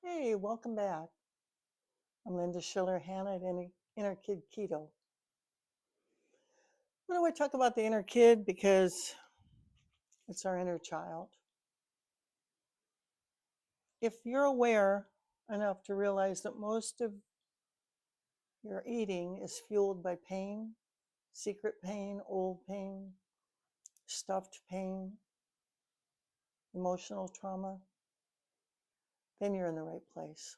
Hey, welcome back. I'm Linda Schiller, Hanna at Inner Kid Keto. Why do I talk about the inner kid? Because it's our inner child. If you're aware enough to realize that most of your eating is fueled by pain, secret pain, old pain, stuffed pain, emotional trauma, then you're in the right place.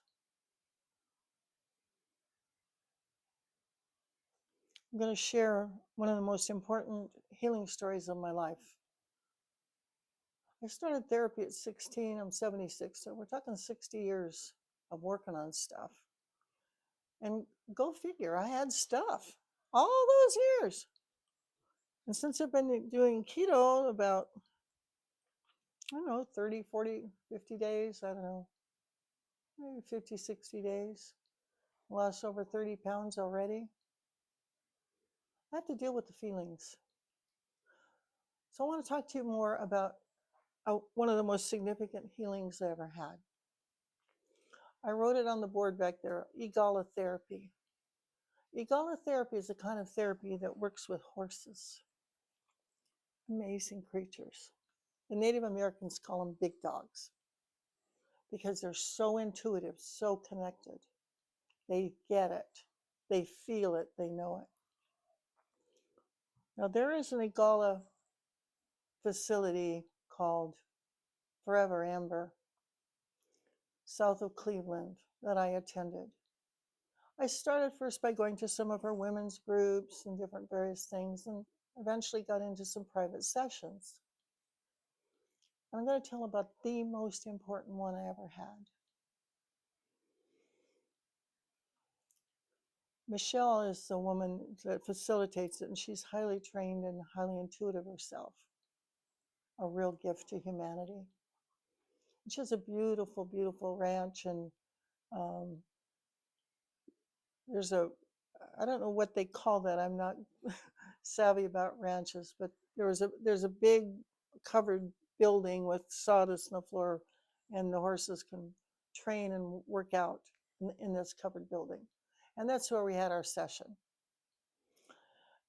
I'm going to share one of the most important healing stories of my life. I started therapy at 16. I'm 76, so we're talking 60 years of working on stuff. And go figure, I had stuff all those years. And since I've been doing keto about, I don't know, 30, 40, 50 days, I don't know, maybe 50, 60 days, lost over 30 pounds already. I have to deal with the feelings. So I want to talk to you more about one of the most significant healings I ever had. I wrote it on the board back there, Eagala Therapy. Eagala Therapy is a kind of therapy that works with horses. Amazing creatures. The Native Americans call them big dogs because they're so intuitive, so connected. They get it, they feel it, they know it. Now, there is an Eagala facility called Forever Amber, south of Cleveland, that I attended. I started first by going to some of her women's groups and different various things, and eventually got into some private sessions. And I'm going to tell about the most important one I ever had. Michelle is the woman that facilitates it, and she's highly trained and highly intuitive herself, a real gift to humanity. And she has a beautiful, beautiful ranch, and um, there's I don't know what they call that. I'm not savvy about ranches, but there's a big covered building with sawdust on the floor, and the horses can train and work out in this covered building. And that's where we had our session.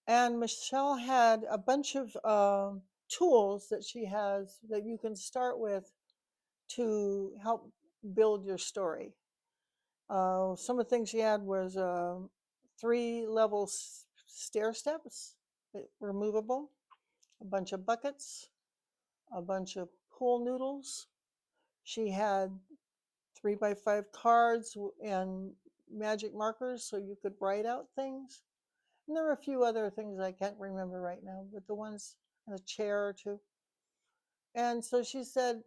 And Michelle had a bunch of tools that she has that you can start with to help build your story. Some of the things she had was 3-level stair steps that were movable, a bunch of buckets, a bunch of pool noodles. She had 3x5 cards and magic markers so you could write out things. And there are a few other things I can't remember right now, but the ones in a chair or two. And so she said,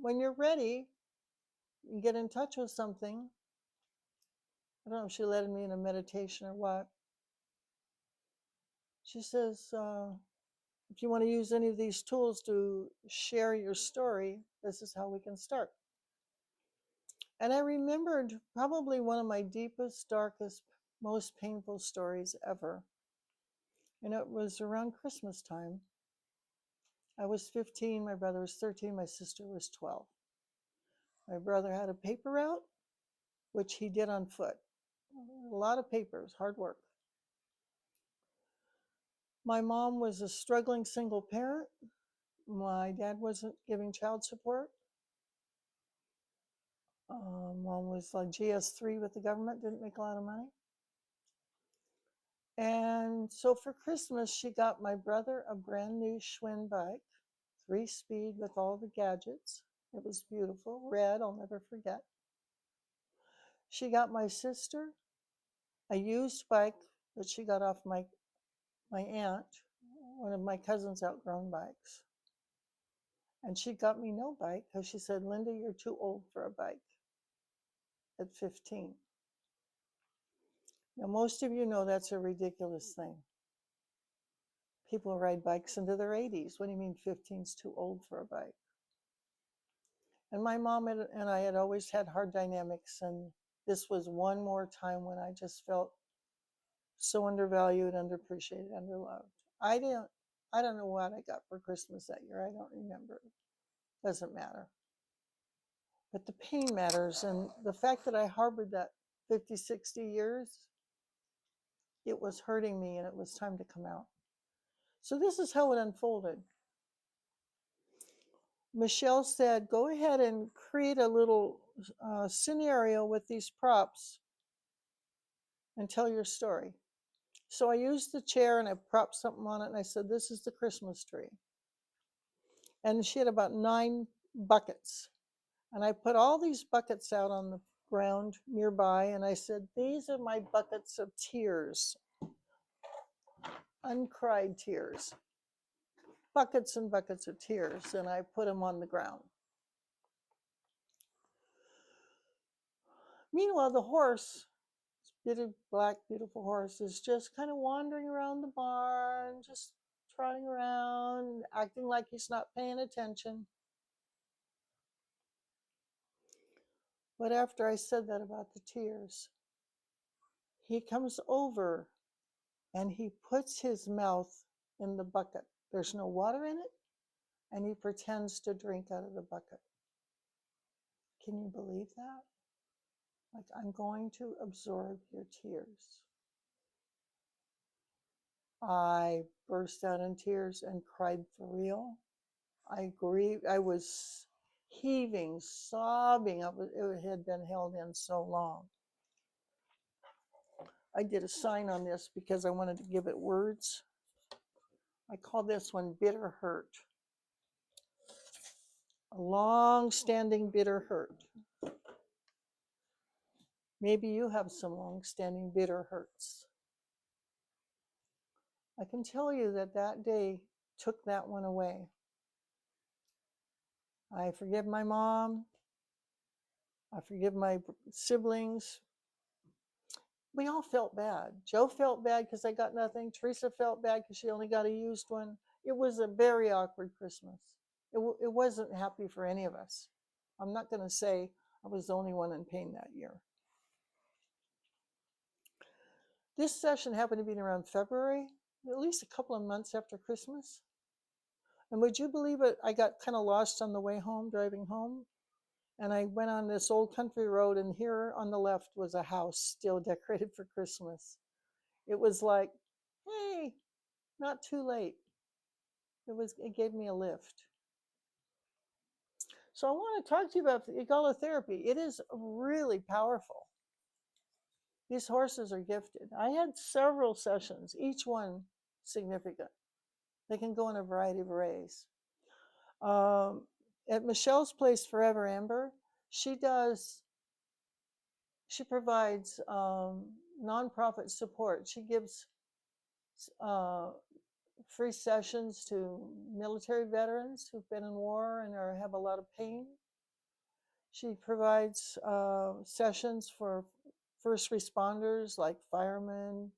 when you're ready, you get in touch with something. I don't know if she led me in a meditation or what. She says, if you want to use any of these tools to share your story, this is how we can start. And I remembered probably one of my deepest, darkest, most painful stories ever. And it was around Christmas time. I was 15, my brother was 13, my sister was 12. My brother had a paper route, which he did on foot. A lot of papers, hard work. My mom was a struggling single parent. My dad wasn't giving child support. Mom was like GS3 with the government, didn't make a lot of money. And so for Christmas, she got my brother a brand new Schwinn bike, 3-speed with all the gadgets. It was beautiful, red, I'll never forget. She got my sister a used bike that she got off my aunt, one of my cousin's outgrown bikes. And she got me no bike because she said, Linda, you're too old for a bike at 15. Now, most of you know that's a ridiculous thing. People ride bikes into their 80s. What do you mean 15's too old for a bike? And my mom and I had always had hard dynamics, and this was one more time when I just felt so undervalued, underappreciated, underloved. I don't know what I got for Christmas that year. I don't remember. Doesn't matter. But the pain matters. And the fact that I harbored that 50, 60 years, it was hurting me and it was time to come out. So this is how it unfolded. Michelle said, go ahead and create a little scenario with these props and tell your story. So I used the chair and I propped something on it and I said, this is the Christmas tree. And she had about 9 buckets. And I put all these buckets out on the ground nearby and I said, these are my buckets of tears, uncried tears, buckets and buckets of tears. And I put them on the ground. Meanwhile, the horse, big, black, beautiful horse, is just kind of wandering around the barn, just trotting around, acting like he's not paying attention. But after I said that about the tears, he comes over and he puts his mouth in the bucket. There's no water in it, and he pretends to drink out of the bucket. Can you believe that? Like, I'm going to absorb your tears. I burst out in tears and cried for real. I grieved. I was heaving, sobbing. It had been held in so long. I did a sign on this because I wanted to give it words. I call this one bitter hurt. A long-standing bitter hurt. Maybe you have some long-standing bitter hurts. I can tell you that that day took that one away. I forgive my mom. I forgive my siblings. We all felt bad. Joe felt bad because I got nothing. Teresa felt bad because she only got a used one. It was a very awkward Christmas. It wasn't happy for any of us. I'm not going to say I was the only one in pain that year. This session happened to be around February, at least a couple of months after Christmas. And would you believe it? I got kind of lost on the way home, driving home. And I went on this old country road, and here on the left was a house still decorated for Christmas. It was like, hey, not too late. It gave me a lift. So I want to talk to you about the Eagala Therapy. It is really powerful. These horses are gifted. I had several sessions, each one significant. They can go in a variety of ways. At Michelle's place, Forever Amber, she provides nonprofit support. She gives free sessions to military veterans who've been in war and have a lot of pain. She provides sessions for first responders like firemen,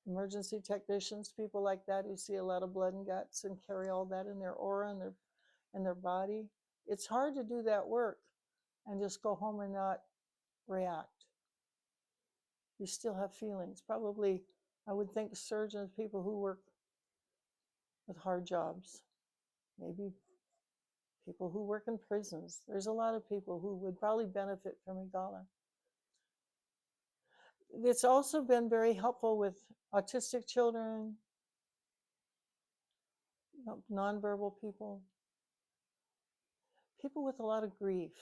emergency technicians, people like that who see a lot of blood and guts and carry all that in their aura and their body. It's hard to do that work and just go home and not react. You still have feelings. Probably, I would think surgeons, people who work with hard jobs, maybe people who work in prisons. There's a lot of people who would probably benefit from Eagala. It's also been very helpful with autistic children, nonverbal people, people with a lot of grief,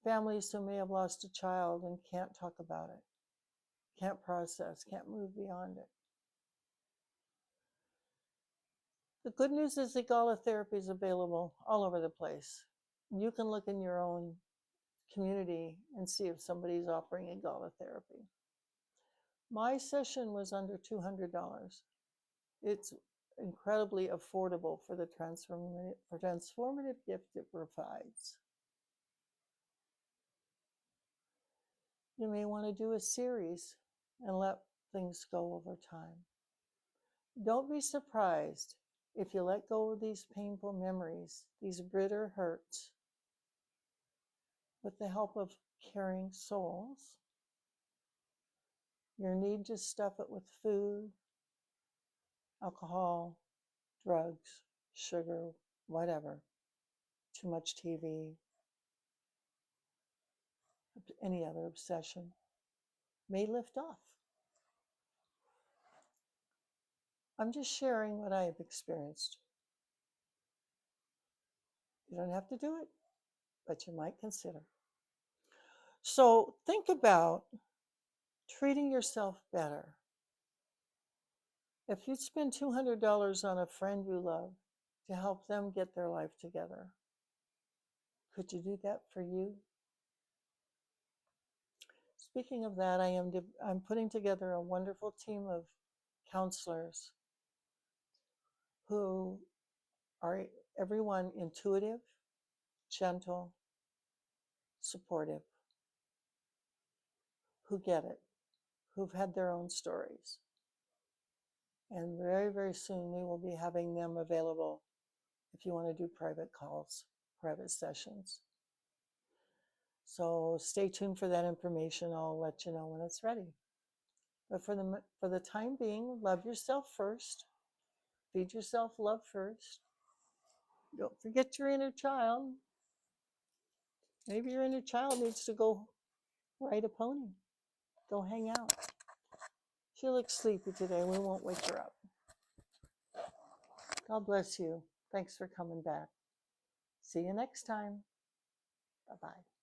families who may have lost a child and can't talk about it, can't process, can't move beyond it. The good news is Eagala Therapy is available all over the place. You can look in your own community and see if somebody's offering Eagala Therapy. My session was under $200. It's incredibly affordable for the transformative gift it provides. You may want to do a series and let things go over time. Don't be surprised if you let go of these painful memories, these bitter hurts, with the help of caring souls. Your need to stuff it with food, alcohol, drugs, sugar, whatever, too much TV, any other obsession may lift off. I'm just sharing what I have experienced. You don't have to do it, but you might consider. So think about treating yourself better. If you'd spend $200 on a friend you love to help them get their life together, could you do that for you? Speaking of that, I'm putting together a wonderful team of counselors who are everyone intuitive, gentle, supportive, who get it, who've had their own stories. And very, very soon we will be having them available if you want to do private calls, private sessions. So stay tuned for that information. I'll let you know when it's ready. But for the time being, love yourself first. Feed yourself love first. Don't forget your inner child. Maybe your inner child needs to go ride a pony. Go hang out. She looks sleepy today. We won't wake her up. God bless you. Thanks for coming back. See you next time. Bye-bye.